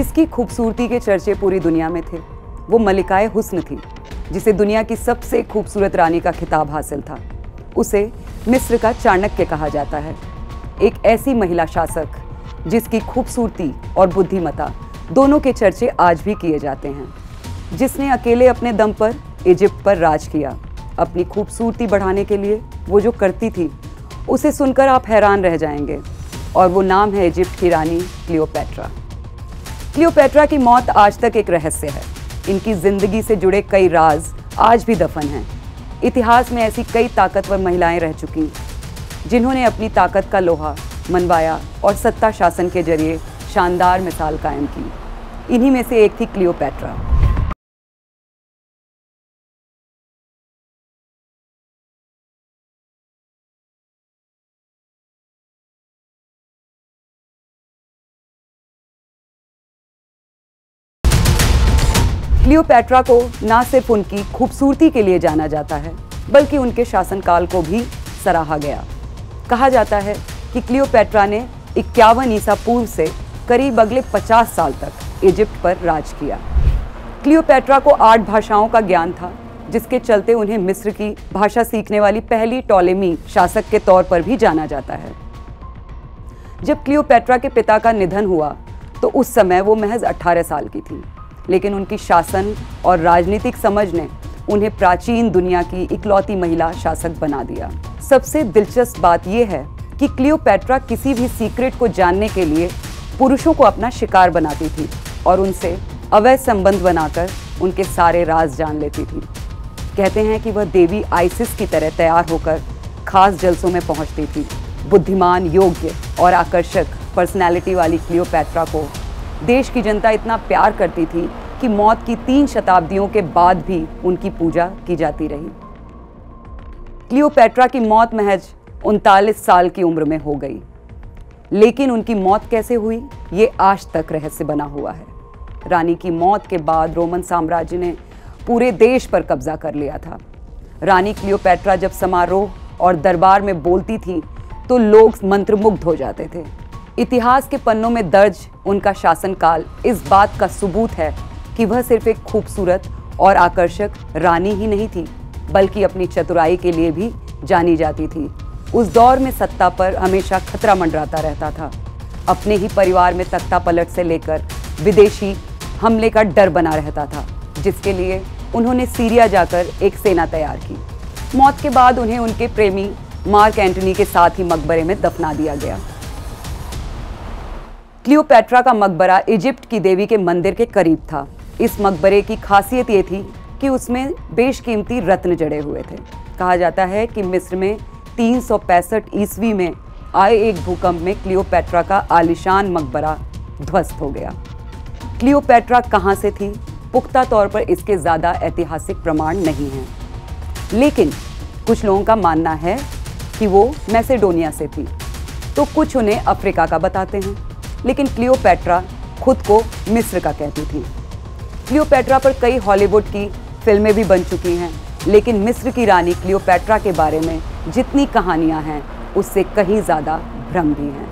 जिसकी खूबसूरती के चर्चे पूरी दुनिया में थे, वो मलिकाए हुस्न थी, जिसे दुनिया की सबसे खूबसूरत रानी का खिताब हासिल था। उसे मिस्र का चाणक्य कहा जाता है। एक ऐसी महिला शासक जिसकी खूबसूरती और बुद्धिमत्ता दोनों के चर्चे आज भी किए जाते हैं, जिसने अकेले अपने दम पर इजिप्ट पर राज किया। अपनी खूबसूरती बढ़ाने के लिए वो जो करती थी, उसे सुनकर आप हैरान रह जाएंगे, और वो नाम है इजिप्ट की रानी क्लियोपैट्रा। क्लियोपैट्रा की मौत आज तक एक रहस्य है। इनकी जिंदगी से जुड़े कई राज आज भी दफन हैं। इतिहास में ऐसी कई ताकतवर महिलाएं रह चुकी, जिन्होंने अपनी ताकत का लोहा मनवाया और सत्ता शासन के जरिए शानदार मिसाल कायम की। इन्हीं में से एक थी क्लियोपैट्रा। क्लियोपैट्रा को ना सिर्फ उनकी खूबसूरती के लिए जाना जाता है, बल्कि उनके शासनकाल को भी सराहा गया। कहा जाता है कि क्लियोपैट्रा ने 51 ईसा पूर्व से करीब अगले 50 साल तक इजिप्ट पर राज किया। क्लियोपैट्रा को 8 भाषाओं का ज्ञान था, जिसके चलते उन्हें मिस्र की भाषा सीखने वाली पहली टॉलेमी शासक के तौर पर भी जाना जाता है। जब क्लियोपैट्रा के पिता का निधन हुआ तो उस समय वो महज 18 साल की थी, लेकिन उनकी शासन और राजनीतिक समझ ने उन्हें प्राचीन दुनिया की इकलौती महिला शासक बना दिया। सबसे दिलचस्प बात यह है कि क्लियोपैट्रा किसी भी सीक्रेट को जानने के लिए पुरुषों को अपना शिकार बनाती थी और उनसे अवैध संबंध बनाकर उनके सारे राज जान लेती थी। कहते हैं कि वह देवी आइसिस की तरह तैयार होकर खास जलसों में पहुंचती थी। बुद्धिमान, योग्य और आकर्षक पर्सनैलिटी वाली क्लियोपैट्रा को देश की जनता इतना प्यार करती थी कि मौत की 3 शताब्दियों के बाद भी उनकी पूजा की जाती रही। क्लियोपैट्रा की मौत महज 39 साल की उम्र में हो गई, लेकिन उनकी मौत कैसे हुई, ये आज तक रहस्य बना हुआ है। रानी की मौत के बाद रोमन साम्राज्य ने पूरे देश पर कब्जा कर लिया था। रानी क्लियोपैट्रा जब समारोह और दरबार में बोलती थी तो लोग मंत्रमुग्ध हो जाते थे। इतिहास के पन्नों में दर्ज उनका शासनकाल इस बात का सबूत है कि वह सिर्फ एक खूबसूरत और आकर्षक रानी ही नहीं थी, बल्कि अपनी चतुराई के लिए भी जानी जाती थी। उस दौर में सत्ता पर हमेशा खतरा मंडराता रहता था। अपने ही परिवार में तख्ता पलट से लेकर विदेशी हमले का डर बना रहता था, जिसके लिए उन्होंने सीरिया जाकर एक सेना तैयार की। मौत के बाद उन्हें उनके प्रेमी मार्क एंटनी के साथ ही मकबरे में दफना दिया गया। क्लियोपैट्रा का मकबरा इजिप्ट की देवी के मंदिर के करीब था। इस मकबरे की खासियत ये थी कि उसमें बेशकीमती रत्न जड़े हुए थे। कहा जाता है कि मिस्र में 365 ईस्वी में आए एक भूकंप में क्लियोपैट्रा का आलीशान मकबरा ध्वस्त हो गया। क्लियोपैट्रा कहाँ से थी, पुख्ता तौर पर इसके ज़्यादा ऐतिहासिक प्रमाण नहीं हैं, लेकिन कुछ लोगों का मानना है कि वो मैसेडोनिया से थी, तो कुछ उन्हें अफ्रीका का बताते हैं, लेकिन क्लियोपैट्रा खुद को मिस्र का कहती थी। क्लियोपैट्रा पर कई हॉलीवुड की फिल्में भी बन चुकी हैं, लेकिन मिस्र की रानी क्लियोपैट्रा के बारे में जितनी कहानियां हैं, उससे कहीं ज़्यादा भ्रम भी हैं।